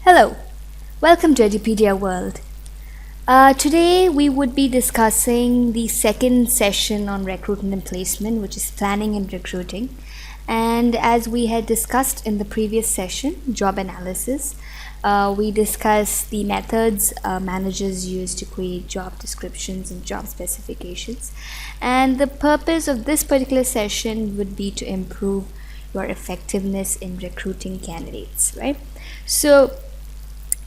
Hello, welcome to Edupedia World. Today we would be discussing the second session on recruitment and placement, which is planning and recruiting. And as we had discussed in the previous session, job analysis, we discussed the methods managers use to create job descriptions and job specifications. And the purpose of this particular session would be to improve your effectiveness in recruiting candidates, right? So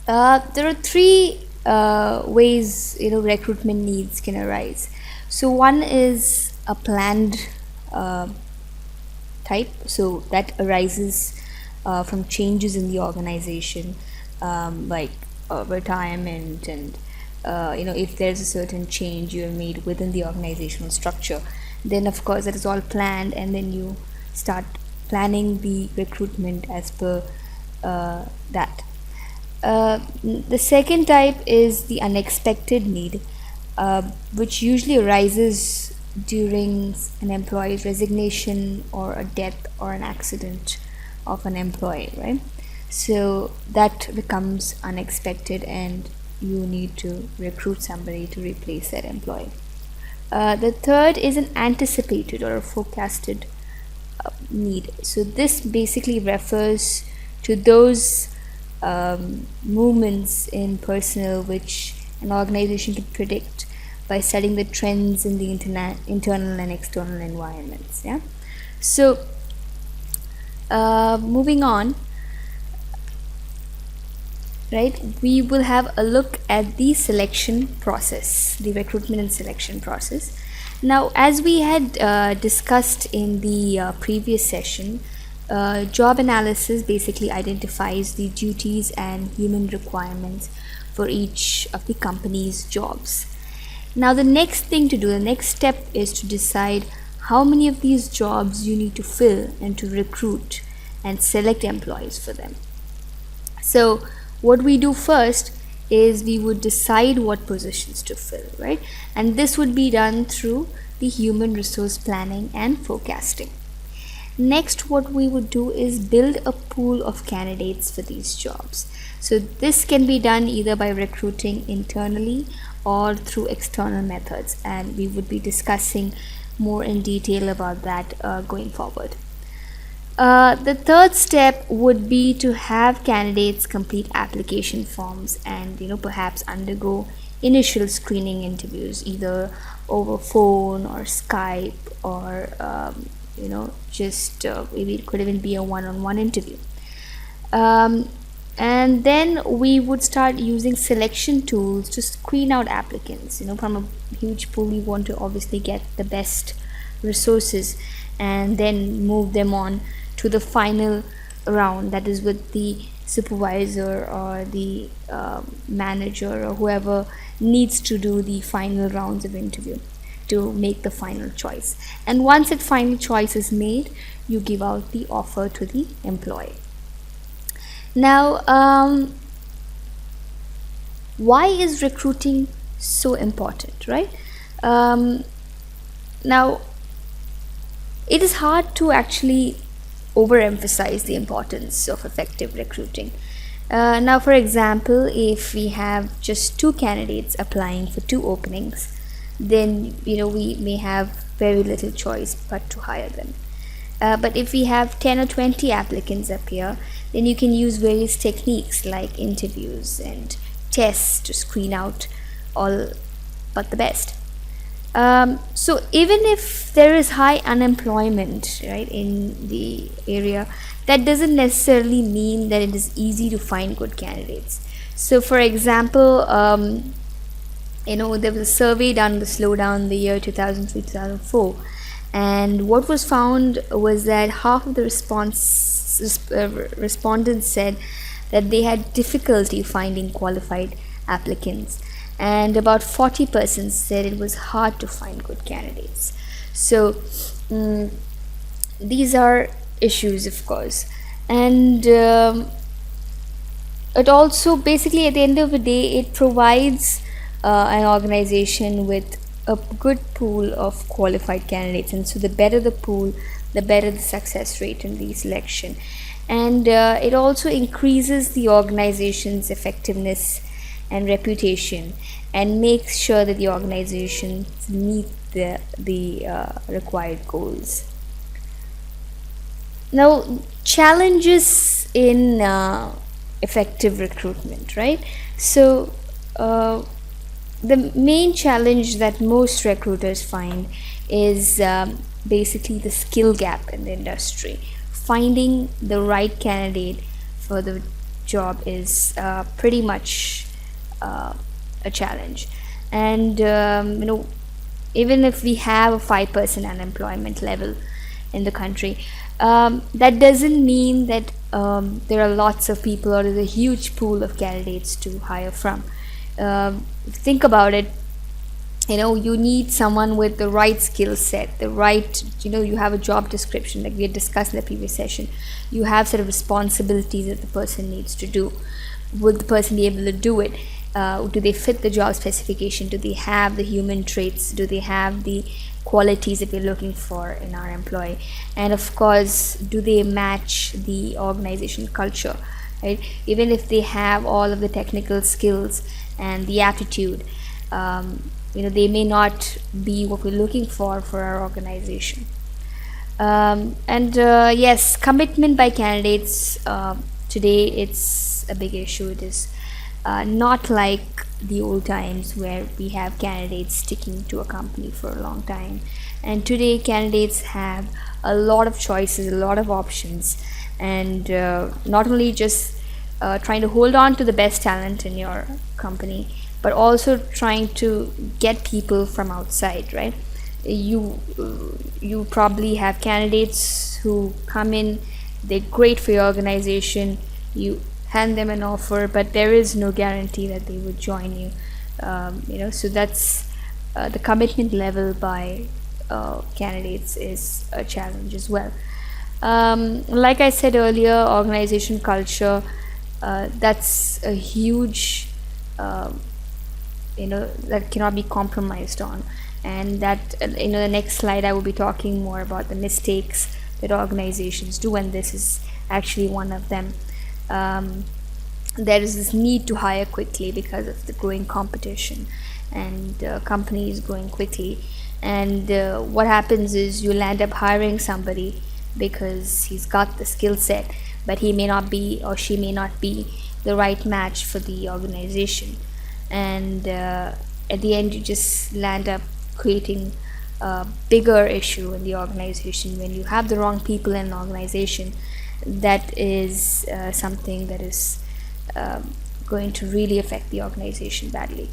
there are three ways recruitment needs can arise. So one is a planned type, so that arises from changes in the organization, like retirement and if there's a certain change you have made within the organizational structure, then of course that is all planned, and then you start planning the recruitment as per that. The second type is the unexpected need, which usually arises during an employee's resignation or a death or an accident of an employee, right? So that becomes unexpected and you need to recruit somebody to replace that employee. The third is an anticipated or a forecasted need. So this basically refers to those movements in personnel which an organization can predict by studying the trends in the internal and external environments. So moving on, right, we will have a look at the selection process, the recruitment and selection process. Now, as we had discussed in the previous session, job analysis basically identifies the duties and human requirements for each of the company's jobs. Now, the next thing to do, the next step is to decide how many of these jobs you need to fill and to recruit and select employees for them. So what we do first is we would decide what positions to fill, right? And this would be done through the human resource planning and forecasting. Next, what we would do is build a pool of candidates for these jobs. So this can be done either by recruiting internally or through external methods, and we would be discussing more in detail about that going forward. The third step would be to have candidates complete application forms and perhaps undergo initial screening interviews either over phone or Skype or maybe it could even be a one-on-one interview. And then we would start using selection tools to screen out applicants. From a huge pool, we want to obviously get the best resources and then move them on to the final round, that is with the supervisor or the manager or whoever needs to do the final rounds of interview to make the final choice. And once that final choice is made, you give out the offer to the employee. Now, why is recruiting so important, right? Now, it is hard to actually overemphasize the importance of effective recruiting. Now, for example, if we have just 2 candidates applying for 2 openings, then we may have very little choice but to hire them. But if we have 10 or 20 applicants appear, then you can use various techniques like interviews and tests to screen out all but the best. So even if there is high unemployment, right, in the area, that doesn't necessarily mean that it is easy to find good candidates. So for example, there was a survey done to slow down the year 2003-2004, and what was found was that half of the respondents said that they had difficulty finding qualified applicants, and about 40% said it was hard to find good candidates. So these are issues, of course, and it also basically at the end of the day it provides an organization with a good pool of qualified candidates, and so the better the pool, the better the success rate in the selection. and it also increases the organization's effectiveness and reputation, and makes sure that the organizations meet the required goals. Now, challenges in effective recruitment, right? So, the main challenge that most recruiters find is basically the skill gap in the industry. Finding the right candidate for the job is pretty much a challenge. And even if we have a 5% unemployment level in the country, that doesn't mean that there are lots of people or there's a huge pool of candidates to hire from. Think about it. You need someone with the right skill set, the right, you have a job description like we had discussed in the previous session. You have sort of responsibilities that the person needs to do. Will the person be able to do it? Do they fit the job specification? Do they have the human traits? Do they have the qualities that we're looking for in our employee? And of course, do they match the organization culture, right? Even if they have all of the technical skills and the aptitude, they may not be what we're looking for our organization. Yes, commitment by candidates, today it's a big issue. It is not like the old times where we have candidates sticking to a company for a long time. And today candidates have a lot of choices, a lot of options, and not only just trying to hold on to the best talent in your company, but also trying to get people from outside, right? You probably have candidates who come in, they're great for your organization, you hand them an offer, but there is no guarantee that they would join you. So that's the commitment level by candidates is a challenge as well. Like I said earlier, organization culture, that's a huge that cannot be compromised on. And that the next slide I will be talking more about the mistakes that organizations do, and this is actually one of them. There is this need to hire quickly because of the growing competition, and companies growing quickly. And what happens is you'll end up hiring somebody because he's got the skill set, but he may not be, or she may not be, the right match for the organization. And at the end, you just land up creating a bigger issue in the organization. When you have the wrong people in an organization, that is something that is going to really affect the organization badly.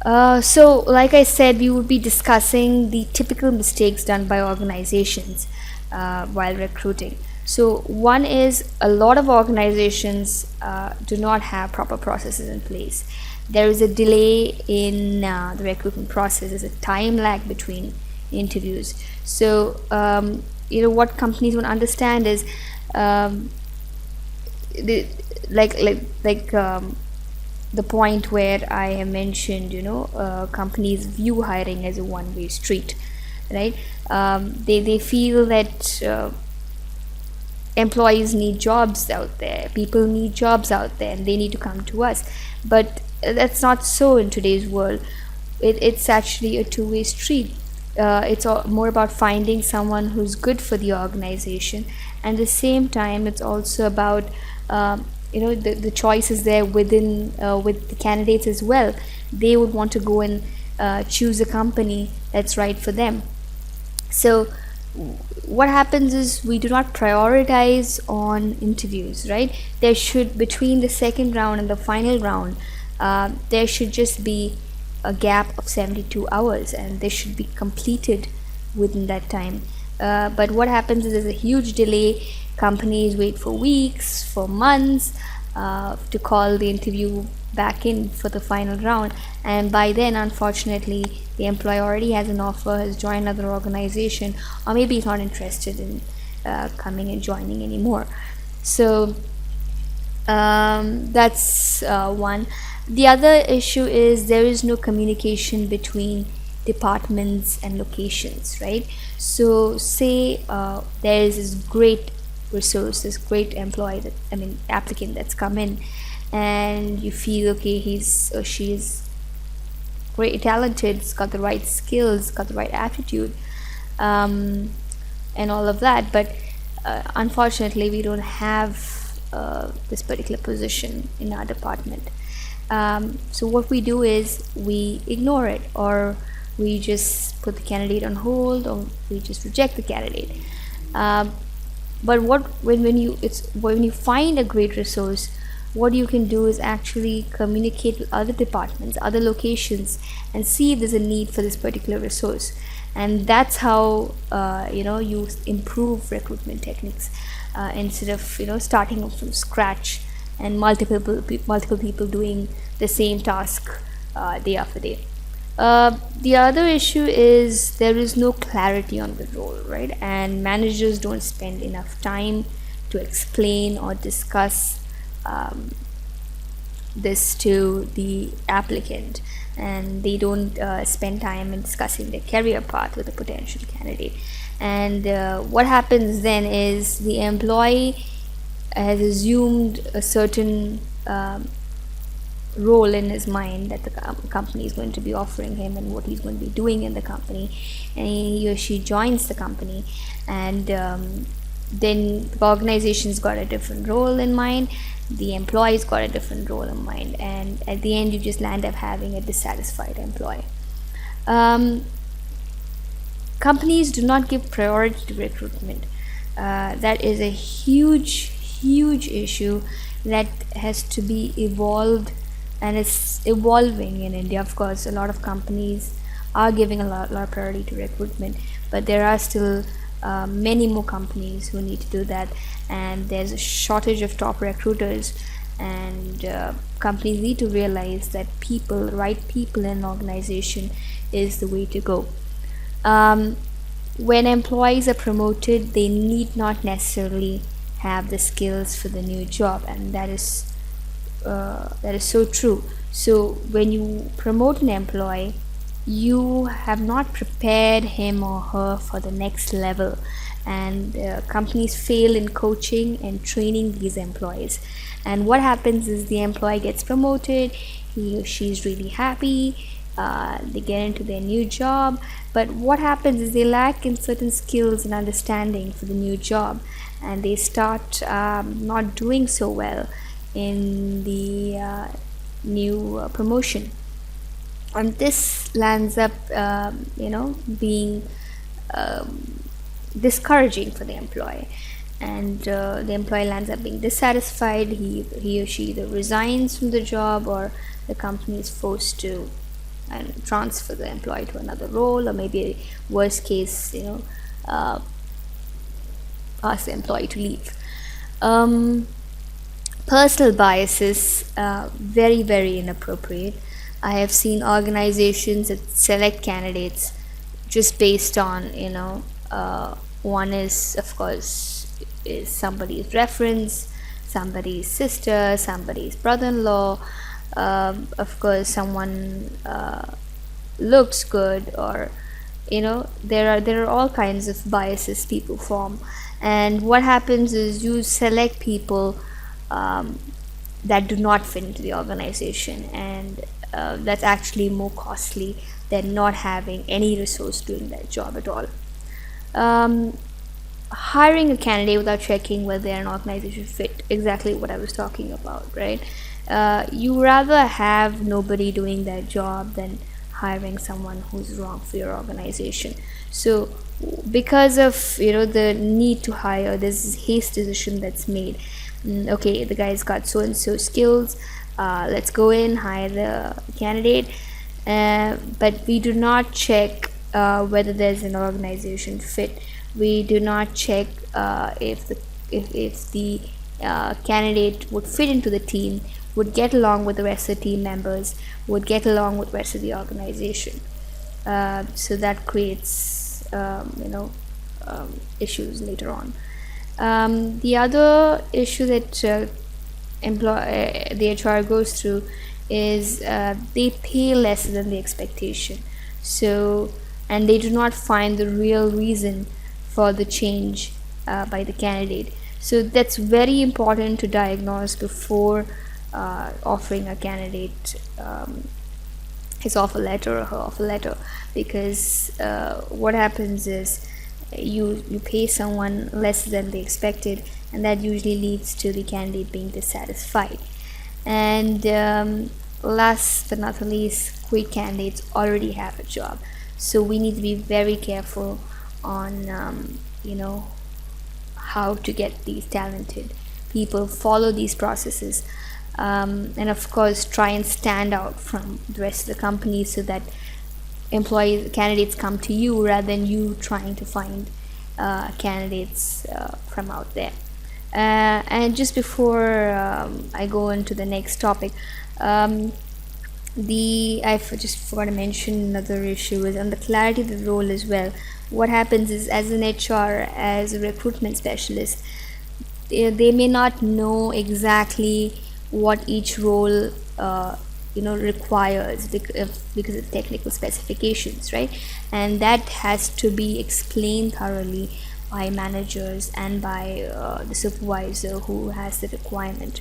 So like I said, we will be discussing the typical mistakes done by organizations while recruiting. So one is, a lot of organizations do not have proper processes in place. There is a delay in the recruitment process. There's a time lag between interviews. So what companies won't understand is the point where I have mentioned, companies view hiring as a one-way street, right? They feel that employees need jobs out there, people need jobs out there, and they need to come to us. But that's not so in today's world. It's actually a two-way street. It's more about finding someone who's good for the organization, and at the same time it's also about the choices there within with the candidates as well. They would want to go and choose a company that's right for them. So what happens is, we do not prioritize on interviews, right? There should, between the second round and the final round, there should just be a gap of 72 hours, and they should be completed within that time. But what happens is, there's a huge delay. Companies wait for weeks, for months, to call the interview back in for the final round, and by then, unfortunately, the employee already has an offer, has joined another organization, or maybe he's not interested in coming and joining anymore. So that's one. The other issue is, there is no communication between departments and locations, right? So say there is this great resource, this great employee, applicant that's come in, and you feel, okay, he's or she's great, talented, has got the right skills, got the right attitude, and all of that, but unfortunately we don't have this particular position in our department. So what we do is we ignore it, or we just put the candidate on hold, or we just reject the candidate. But when you find a great resource, what you can do is actually communicate with other departments, other locations, and see if there's a need for this particular resource. And that's how you improve recruitment techniques, instead of starting from scratch and multiple people doing the same task day after day. The other issue is there is no clarity on the role, right? And managers don't spend enough time to explain or discuss this to the applicant, and they don't spend time in discussing their career path with a potential candidate. And what happens then is the employee has assumed a certain role in his mind that the company is going to be offering him, and what he's going to be doing in the company, and he or she joins the company, and then the organization's got a different role in mind, the employee's got a different role in mind, and at the end you just land up having a dissatisfied employee. Companies do not give priority to recruitment. That is a huge issue that has to be evolved, and it's evolving in India. Of course, a lot of companies are giving a lot of priority to recruitment, but there are still many more companies who need to do that, and there's a shortage of top recruiters, and companies need to realize that right people in an organization is the way to go. When employees are promoted, they need not necessarily have the skills for the new job, and that is so true. So when you promote an employee, you have not prepared him or her for the next level, and companies fail in coaching and training these employees. And what happens is the employee gets promoted, he or she is really happy, they get into their new job, but what happens is they lack in certain skills and understanding for the new job, and they start not doing so well in the new promotion, and this lands up being discouraging for the employee, and the employee lands up being dissatisfied. He or she either resigns from the job, or the company is forced to transfer the employee to another role, or maybe worst case ask the employee to leave. Personal biases, very inappropriate. I have seen organizations that select candidates just based on one is, of course, is somebody's reference, somebody's sister, somebody's brother-in-law, of course someone looks good, or there are all kinds of biases people form. And what happens is you select people that do not fit into the organization, and that's actually more costly than not having any resource doing that job at all. Hiring a candidate without checking whether they're an organization fit, exactly what I was talking about, right? You rather have nobody doing that job than hiring someone who's wrong for your organization. So because of the need to hire, there's this haste decision that's made. Okay, the guy's got so and so skills, let's go in, hire the candidate, but we do not check whether there's an organization fit. We do not check if the candidate would fit into the team, would get along with the rest of the team members, would get along with the rest of the organization. So that creates issues later on. The other issue that the HR goes through is they pay less than the expectation. So, and they do not find the real reason for the change by the candidate. So that's very important to diagnose before offering a candidate his offer letter or her offer letter, because what happens is you pay someone less than they expected, and that usually leads to the candidate being dissatisfied. And last but not the least, great candidates already have a job, so we need to be very careful on how to get these talented people, follow these processes, and of course try and stand out from the rest of the company, so that candidates come to you rather than you trying to find candidates from out there. And just before I go into the next topic, I just forgot to mention another issue is on the clarity of the role as well. What happens is, as an HR, as a recruitment specialist, they may not know exactly what each role requires because of technical specifications, right? And that has to be explained thoroughly by managers and by the supervisor who has the requirement.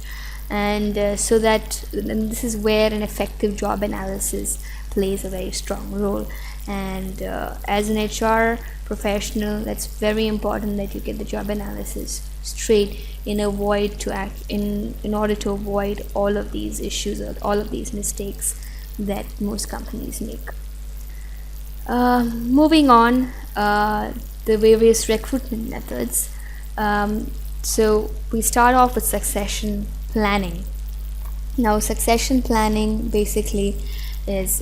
And so that, and this is where an effective job analysis plays a very strong role. And as an HR professional, that's very important that you get the job analysis straight in order to avoid all of these issues or all of these mistakes that most companies make. Moving on, the various recruitment methods. So we start off with succession planning. Now, succession planning basically is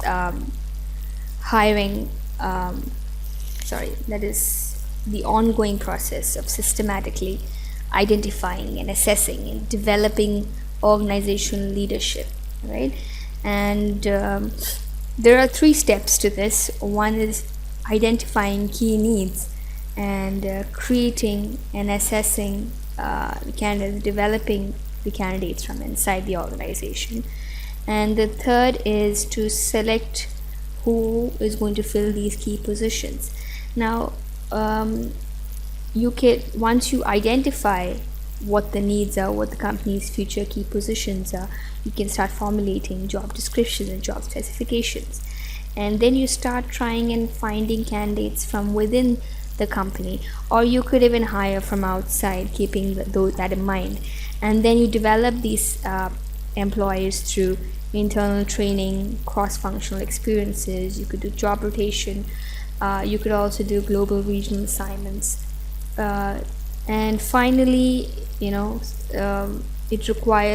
hiring, that is the ongoing process of systematically identifying and assessing and developing organizational leadership, right? And there are 3 steps to this. One is identifying key needs and creating and assessing the candidates, developing the candidates from inside the organization. And the third is to select who is going to fill these key positions. Now, once you identify what the needs are, what the company's future key positions are, you can start formulating job descriptions and job specifications. And then you start trying and finding candidates from within the company, or you could even hire from outside, keeping that in mind. And then you develop these employees through internal training, cross-functional experiences. You could do job rotation. You could also do global regional assignments. And finally,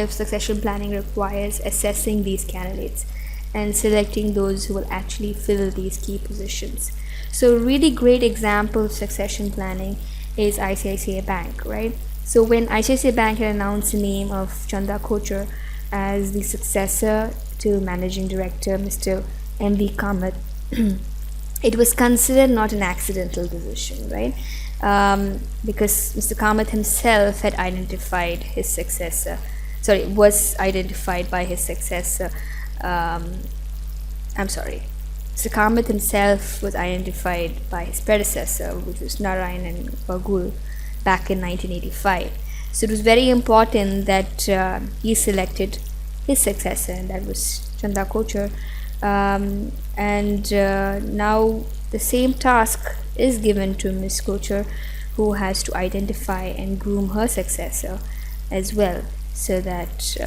succession planning requires assessing these candidates and selecting those who will actually fill these key positions. So a really great example of succession planning is ICICI Bank, right? So when ICICI Bank had announced the name of Chanda Kochar as the successor to Managing Director Mr. M.V. Kamath, it was considered not an accidental decision, right? Because Mr. Kamath himself had identified his successor, was identified by his successor. Mr. Kamath himself was identified by his predecessor, which was Narayan Bagul, back in 1985. So it was very important that he selected his successor, and that was Chanda Kochar. Now the same task is given to Ms. Kochar, who has to identify and groom her successor as well, so that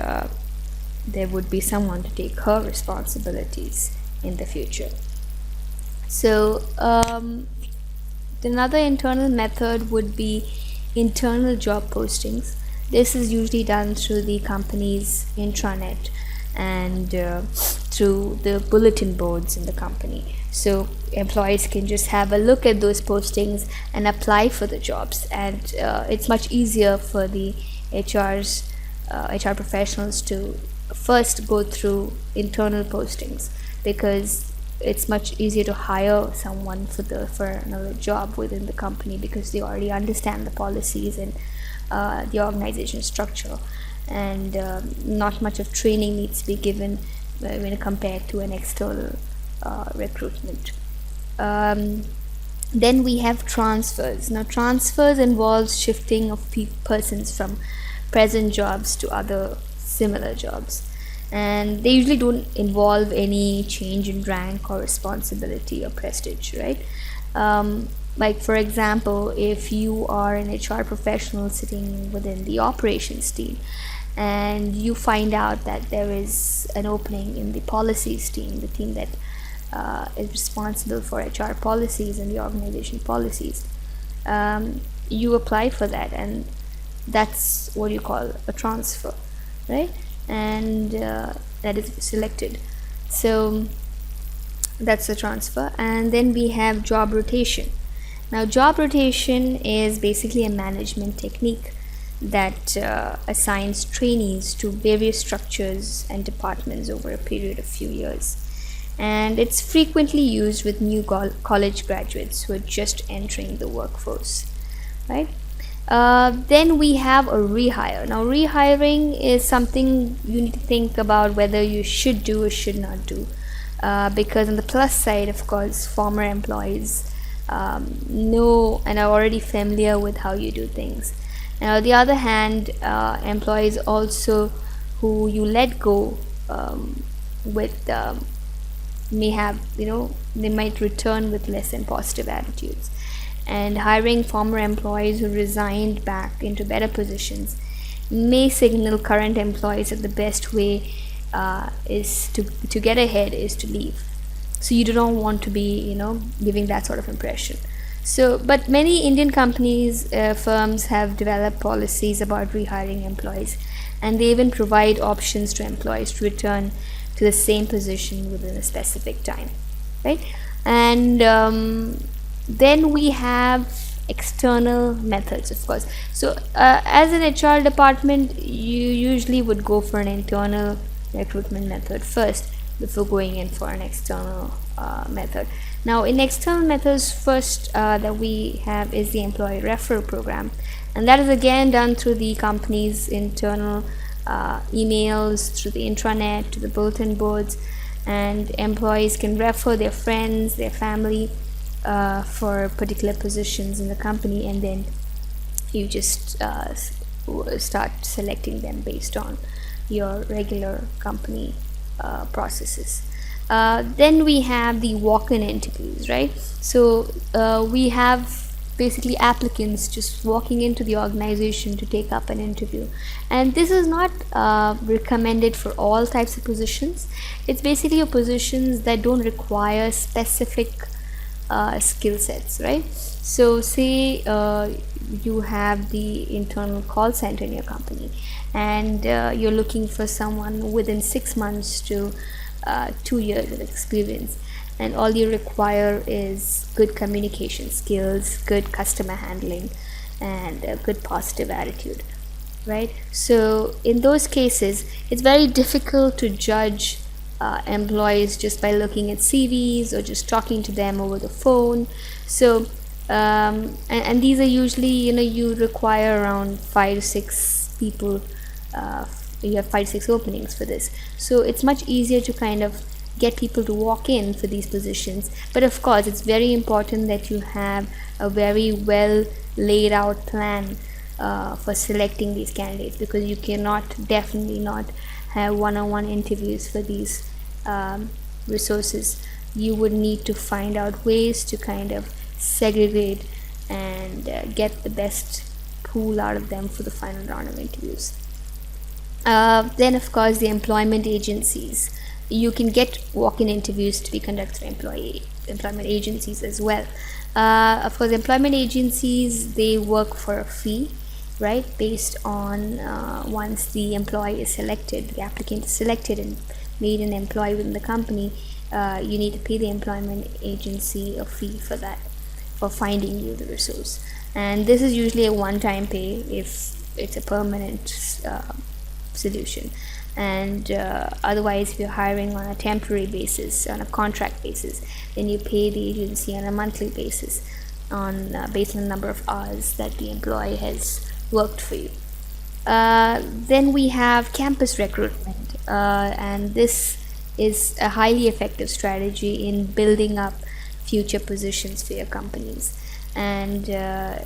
there would be someone to take her responsibilities in the future. So another internal method would be internal job postings. This is usually done through the company's intranet and through the bulletin boards in the company. So employees can just have a look at those postings and apply for the jobs, and it's much easier for the HR professionals to first go through internal postings, because it's much easier to hire someone for another job within the company, because they already understand the policies and the organization structure, and not much of training needs to be given when compared to an external recruitment. Then we have transfers. Now, transfers involves shifting of persons from present jobs to other similar jobs, and they usually don't involve any change in rank or responsibility or prestige, right? Like, for example, if you are an HR professional sitting within the operations team and you find out that there is an opening in the policies team, the team that is responsible for HR policies and the organization policies, you apply for that, and that's what you call a transfer, right? And that is selected. So that's a transfer. And then we have job rotation. Now, job rotation is basically a management technique that assigns trainees to various structures and departments over a period of few years. And it's frequently used with new college graduates who are just entering the workforce, right? Then we have a rehire. Now, rehiring is something you need to think about whether you should do or should not do, because on the plus side, of course, former employees know and are already familiar with how you do things. And on the other hand, employees also who you let go with may have, they might return with less than positive attitudes. And hiring former employees who resigned back into better positions may signal current employees that the best way is to get ahead is to leave. So you do not want to be, giving that sort of impression. So, but many Indian companies, firms have developed policies about rehiring employees, and they even provide options to employees to return to the same position within a specific time, right? And then we have external methods, of course. So as an HR department, you usually would go for an internal recruitment method first before going in for an external method. Now, in external methods, first that we have is the employee referral program, and that is again done through the company's internal emails, through the intranet, to the bulletin boards, and employees can refer their friends, their family for particular positions in the company, and then you just start selecting them based on your regular company processes. Then we have the walk-in interviews, right? So we have basically applicants just walking into the organization to take up an interview, and this is not recommended for all types of positions. It's basically your positions that don't require specific skill sets, right? So say you have the internal call center in your company, and you're looking for someone within 6 months to 2 years of experience, and all you require is good communication skills, good customer handling, and a good positive attitude, right? So in those cases, it's very difficult to judge employees just by looking at CVs or just talking to them over the phone. So and these are usually, you require around 5 to 6 people. You have 5 to 6 openings for this, so it's much easier to kind of get people to walk in for these positions. But of course, it's very important that you have a very well laid out plan for selecting these candidates, because you cannot definitely not have one-on-one interviews for these resources. You would need to find out ways to kind of segregate and get the best pool out of them for the final round of interviews. Then of course, the employment agencies. You can get walk-in interviews to be conducted through employment agencies as well. Of course, employment agencies, they work for a fee, right, based on once the employee is selected, the applicant is selected and made an employee within the company, you need to pay the employment agency a fee for that, for finding you the resource. And this is usually a one-time pay if it's a permanent solution. And otherwise, if you're hiring on a temporary basis, on a contract basis, then you pay the agency on a monthly basis based on the number of hours that the employee has worked for you. Then we have campus recruitment, and this is a highly effective strategy in building up future positions for your companies. And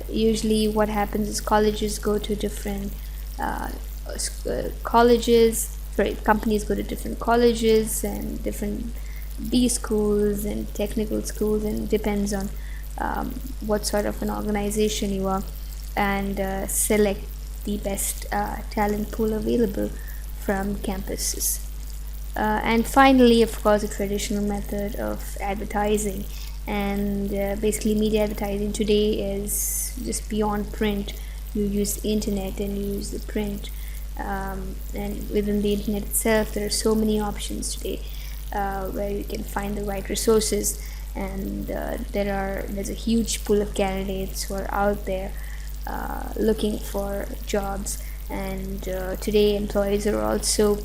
usually what happens is colleges go to different companies go to different colleges and different B schools and technical schools, and depends on what sort of an organization you are, and select the best talent pool available from campuses. And finally, of course, a traditional method of advertising, and basically media advertising today is just beyond print. You use the internet and you use the print, and within the internet itself there are so many options today where you can find the right resources, and there's a huge pool of candidates who are out there looking for jobs. And today employees are also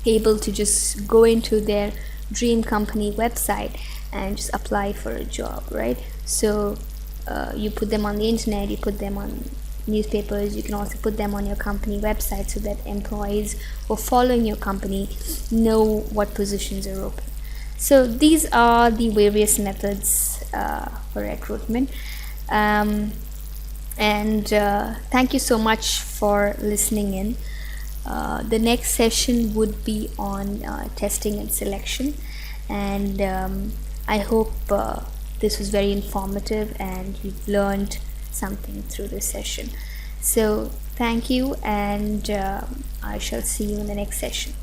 able to just go into their dream company website and just apply for a job, right? So you put them on the internet, you put them on newspapers, you can also put them on your company website so that employees who are following your company know what positions are open. So these are the various methods for recruitment. And thank you so much for listening in. The next session would be on testing and selection, and I hope this was very informative and you've learned something through this session. So thank you, and I shall see you in the next session.